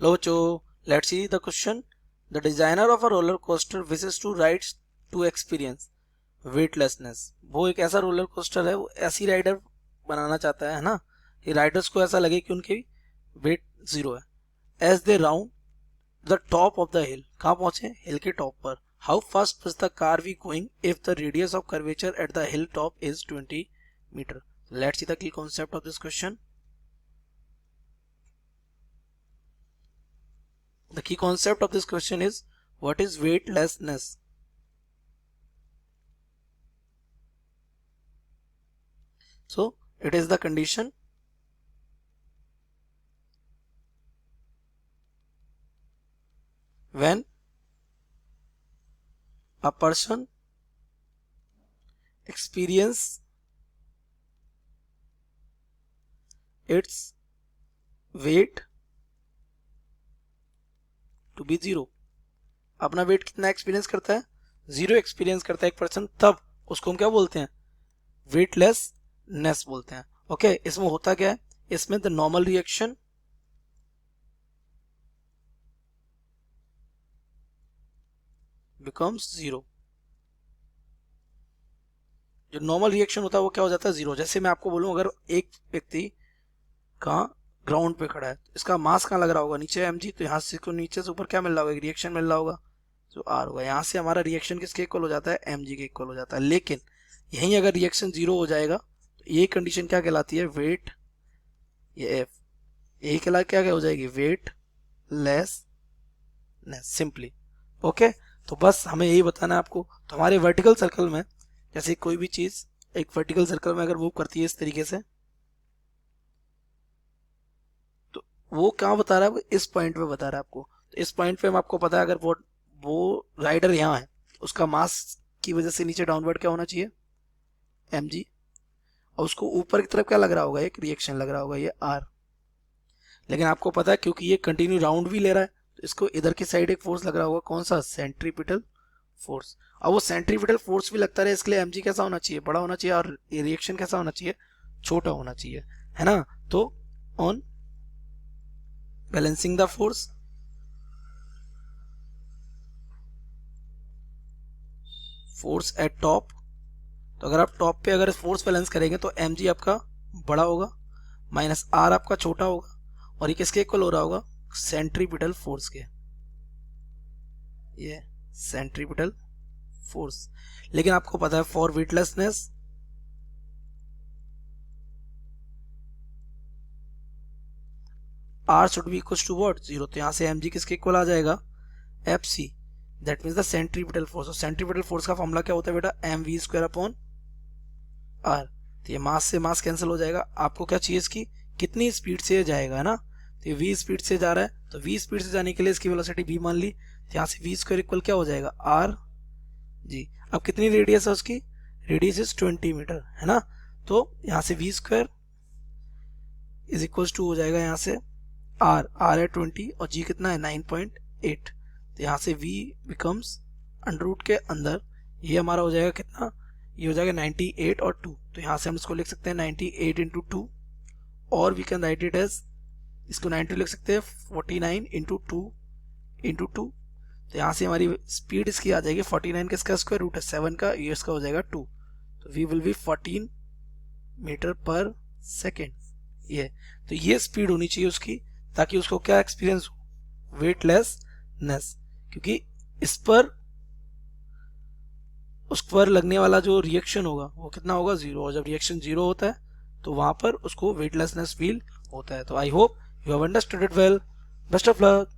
लो बच्चों, let's see the question. The designer of a roller coaster wishes to ride to experience weightlessness. वो एक ऐसा roller coaster है, वो ऐसी राइडर बनाना चाहता है ना, कि राइडर्स को ऐसा लगे कि उनकी वेट जीरो है. As they round the top of the hill, कहाँ पहुंचे? हिल के टॉप पर. How fast must the car be going if the radius of curvature at the hill top is 20 metre. Let's see the key concept of this question. The key concept of this question is, what is weightlessness? So it is the condition when a person experience its weight to be zero. अपना wait कितना experience करता है? Zero experience करता है एक person, तब उसको हम क्या बोलते हैं? वेटलेसनेस बोलते हैं. ओके, इसमें होता क्या है? इसमें the normal reaction becomes zero. जो नॉर्मल रिएक्शन होता है वो क्या हो जाता है? जीरो. जैसे मैं आपको बोलूं, अगर एक व्यक्ति कहाँ ग्राउंड पे खड़ा है, इसका मास कहाँ लग रहा होगा? नीचे mg. तो यहाँ से इसको नीचे से ऊपर क्या मिल रहा होगा? एक रिएक्शन मिल रहा होगा जो r होगा. यहाँ से हमारा रिएक्शन किसके इक्वल हो जाता है? mg के इक्वल हो जाता है. लेकिन यहीं अगर रिएक्शन जीरो हो जाएगा तो ये कंडीशन क्या कहलाती है? वेट, ये f, यही क्या हो जाएगी? Weight less simply. ओके, तो बस हमें यही बताना है आपको. तो हमारे वर्टिकल सर्कल में, जैसे कोई भी चीज एक वर्टिकल सर्कल में अगर मूव करती है इस तरीके से, तो वो क्या बता रहा है? वो इस पॉइंट पे बता रहा है आपको. तो इस पॉइंट पे हम आपको पता है, अगर वो राइडर यहाँ है, उसका मास की वजह से नीचे डाउनवर्ड क्या होना चाहिए? mg. और उसको ऊपर की तरफ क्या लग रहा होगा? एक रिएक्शन लग रहा होगा, ये r. लेकिन आपको पता है क्योंकि ये कंटिन्यू राउंड भी ले रहा है, तो इसको इधर की साइड एक फोर्स लग रहा होगा. कौन सा? Centripetal force. अब वो सेंट्रीपिटल फोर्स भी लगता रहे, इसके लिए mg कैसा होना चाहिए? बड़ा होना चाहिए. और ये रिएक्शन कैसा होना चाहिए? छोटा होना चाहिए, है ना. तो on balancing the force, force at top, तो अगर आप टॉप पे अगर फोर्स बैलेंस करेंगे तो mg आपका बड़ा होगा, माइनस r आपका छोटा होगा, और ये किसके इक्वल हो रहा होगा? सेंट्रीपिटल फोर्स के. ये सेंट्रीपिटल फोर्स. लेकिन आपको पता है for weightlessness r should be equal to what? Zero. तो यहां से mg किसके इक्वल आ जाएगा? fc. That means the centripetal force. और सेंट्रीपिटल फोर्स का फॉर्मूला क्या होता है बेटा? mv square upon r. तो ये मास से मास कैंसिल हो जाएगा. आपको क्या चाहिए? इसकी कितनी स्पीड से जाएगा, है ना. तो ये v स्पीड से जा रहा है, तो v स्पीड से जाने के लिए इसकी वेलोसिटी v मान ली. तो यहाँ से v स्क्वायर इक्वल क्या हो जाएगा? r जी. अब कितनी रेडियस है उसकी? रेडियस इज 20 मीटर, है ना. तो यहाँ से v square is equal to हो जाएगा यहाँ से r है 20 और g कितना है? 9.8. तो यहाँ से v बिकम्स अंडर रूट के अंदर, ये हमारा हो जाएगा कितना? ये हो जाएगा 98 और 2. तो यहाँ से हम इसको लिख सकते हैं 98 इंटू 2, और we can write it as, इसको 90 लिख सकते हैं 49 इंटू 2 इंटू 2. तो यहाँ से हमारी स्पीड इसकी आ जाएगी 49, किसका स्क्वायर रूट है 7 का, ये इसका हो जाएगा 2. तो वी विल बी 14 मीटर पर सेकेंड. ये तो ये स्पीड होनी चाहिए उसकी, ताकि उसको क्या एक्सपीरियंस हो? वेटलेसनेस. क्योंकि इस पर उस पर लगने वाला जो रिएक्शन होगा वो कितना होगा? जीरो. और जब रिएक्शन जीरो होता है तो वहां पर उसको वेटलेसनेस फील होता है. तो I hope you have understood it well. Best of luck.